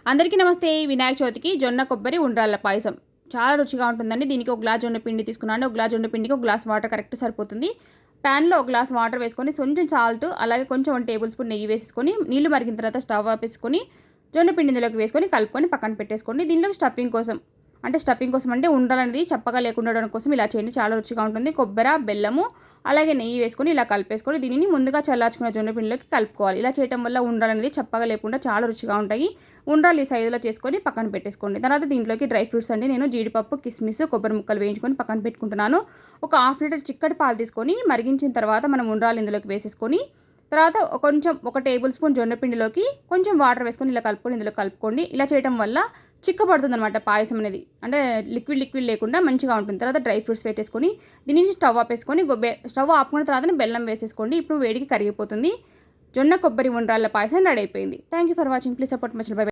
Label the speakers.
Speaker 1: అందరికీ నమస్తే. వినాయక చవితికి జొన్న కొబ్బరి ఉండ్రాళ్ళ పాయసం చాలా రుచిగా ఉంటుందండి. దీనికి ఒక గ్లాస్ జొన్న పిండి తీసుకున్నాను. ఒక గ్లాస్ జొన్న పిండికి ఒక గ్లాస్ వాటర్ కరెక్ట్ సరిపోతుంది. ప్యాన్లో ఒక గ్లాస్ వాటర్ వేసుకొని కొంచెం సాల్ట్ అలాగే కొంచెం 1 టేబుల్ స్పూన్ నెయ్యి వేసుకొని నీళ్లు మరిగిన తర్వాత స్టవ్ ఆపేసుకొని జొన్న పిండి ఇందులోకి వేసుకొని కలుపుకొని పక్కన పెట్టేసుకోండి. దీనిలో స్టఫింగ్ కోసం అంటే ఉండాలనేది చప్పగా లేకుండా ఉండడం కోసం ఇలా చేయండి. చాలా రుచిగా ఉంటుంది. కొబ్బరి, బెల్లము అలాగే నెయ్యి వేసుకొని ఇలా కలిపేసుకొని దీనిని ముందుగా చల్లార్చుకున్న జొన్న పిండిలోకి కలుపుకోవాలి. ఇలా చేయడం వల్ల ఉండాలనేది చప్పగా లేకుండా చాలా రుచిగా ఉంటాయి. ఉండ్రాలు ఈ సైజులో చేసుకొని పక్కన పెట్టేసుకోండి. తర్వాత దీంట్లోకి డ్రై ఫ్రూట్స్ అండి నేను జీడిపప్పు, కిస్మిస్, కొబ్బరి ముక్కలు వేయించుకొని పక్కన పెట్టుకుంటున్నాను. ఒక హాఫ్ లీటర్ చిక్కటి పాలు తీసుకొని మరిగించిన తర్వాత మనం ఉండ్రాలు ఇందులోకి వేసేసుకొని తర్వాత కొంచెం 1 టేబుల్ స్పూన్ జొన్న పిండిలోకి కొంచెం వాటర్ వేసుకొని ఇలా కలుపుకొని ఇందులో కలుపుకోండి. ఇలా చేయడం వల్ల చిక్కబడుతుందన్నమాట పాయసం అనేది. అంటే లిక్విడ్ లేకుండా మంచిగా ఉంటుంది. తర్వాత డ్రై ఫ్రూట్స్ పెట్టేసుకొని దీని నుంచి స్టవ్ ఆపేసుకొని స్టవ్ ఆపుకున్న తర్వాత బెల్లం వేసేసుకోండి. ఇప్పుడు వేడికి కరిగిపోతుంది. జొన్న కొబ్బరి ఉండ్రాళ్ళ పాయసం రెడీ అయిపోయింది. Thank you for watching. Please support my channel. By.